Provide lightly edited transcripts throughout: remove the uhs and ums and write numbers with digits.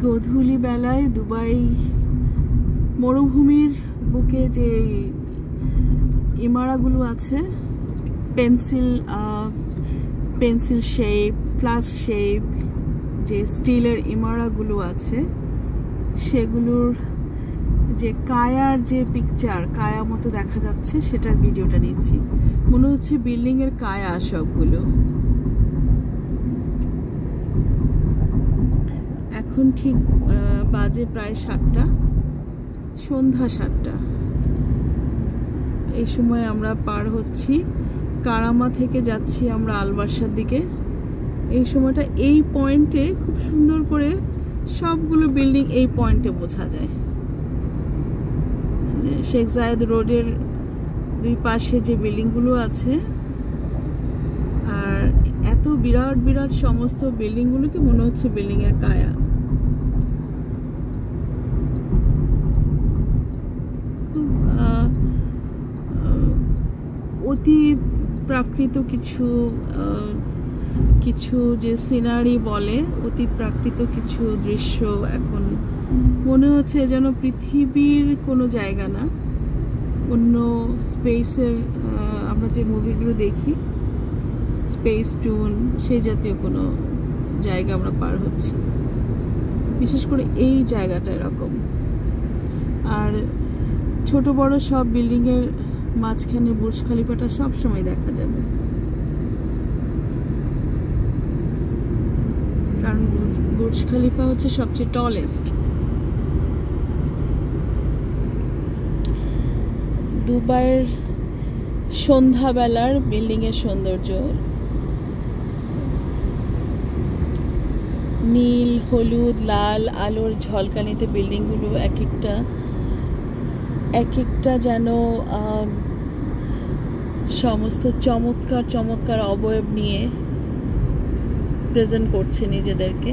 গোধূলি বেলায় দুবাই মরুভূমির বুকে যে ইমারাগুলো আছে, পেন্সিল শেপ, ফ্লাস্ক শেপ যে স্টিলের ইমারাগুলো আছে, সেগুলোর যে কায়ার যে পিকচার, কায়া মতো দেখা যাচ্ছে, সেটার ভিডিওটা নিচ্ছি। মনে হচ্ছে বিল্ডিং এর কায়া সবগুলো। এখন ঠিক বাজে প্রায় 7টা, সন্ধ্যা 7টা। এই সময় আমরা পার হচ্ছি, কারামা থেকে যাচ্ছি আমরা আলবার্সার দিকে। এই সময়টা এই পয়েন্টে খুব সুন্দর করে সবগুলো বিল্ডিং এই পয়েন্টে বোঝা যায়। শেখ জায়েদ রোডের দুই পাশে যে বিল্ডিংগুলো আছে, আর এত বিরাট বিরাট সমস্ত বিল্ডিংগুলোকে মনে হচ্ছে বিল্ডিং এর কায়া। অতি প্রাকৃত কিছু যে সিনারি বলে, অতি প্রাকৃত কিছু দৃশ্য এখন মনে হচ্ছে যেন পৃথিবীর কোনো জায়গা না, অন্য স্পেসের, আমরা যে মুভিগুলো দেখি স্পেস টুন, সেই জাতীয় কোনো জায়গা আমরা পার হচ্ছি। বিশেষ করে এই জায়গাটা এরকম। আর ছোট বড় সব বিল্ডিংয়ের মাঝখানে বুর্জ খলিফাটা সব সময় দেখা যাবে, কারণ বুর্জ খলিফা হচ্ছে সবচেয়ে টলেস্ট। দুবাইয়ের সন্ধ্যাবেলার বিল্ডিং এর সৌন্দর্য, নীল, হলুদ, লাল আলোর ঝলকানিতে বিল্ডিংগুলো এক একটা যেন সমস্ত চমৎকার চমৎকার অবয়ব নিয়ে প্রেজেন্ট করছে নিজেদেরকে।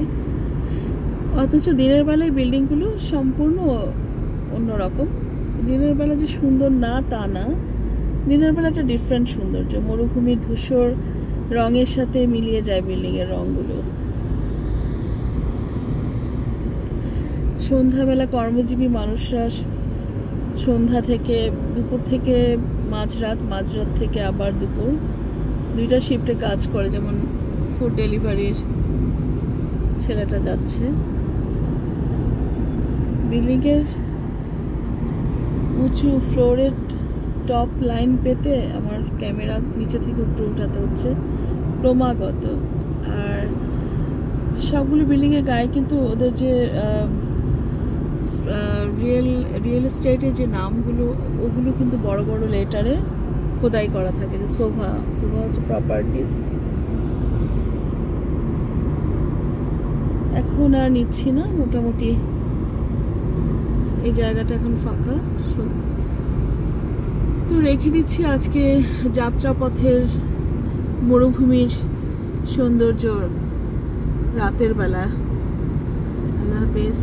অথচ দিনের বেলায় বিল্ডিংগুলো সম্পূর্ণ অন্যরকম। দিনের বেলা যে সুন্দর না তা না, দিনের বেলা একটা ডিফারেন্ট সৌন্দর্য, মরুভূমির ধূসর রঙের সাথে মিলিয়ে যায় বিল্ডিং এর রঙগুলো। সন্ধ্যাবেলা কর্মজীবী মানুষরা সন্ধ্যা থেকে, দুপুর থেকে মাঝরাত, মাঝরাত থেকে আবার দুপুর, দুইটা শিফটে কাজ করে। যেমন ফুড ডেলিভারির ছেলেটা যাচ্ছে। বিল্ডিং এর উঁচু ফ্লোরের টপ লাইন পেতে আমার ক্যামেরা নিচে থেকে উপরে উঠাতে হচ্ছে ক্রমাগত। আর সবগুলো বিল্ডিং এর গায়ে কিন্তু ওদের যে রিয়েল এস্টেটের যে নামগুলো, ওগুলো কিন্তু বড় বড় লেটারে খোদাই করা থাকে, যে শোভা হচ্ছে প্রপার্টিজ। এখন আর নিচ্ছি না, মোটামুটি এই জায়গাটা এখন ফাঁকা, তো রেখে দিচ্ছি আজকে যাত্রাপথের মরুভূমির সৌন্দর্য রাতের বেলা। আল্লাহ হাফেজ।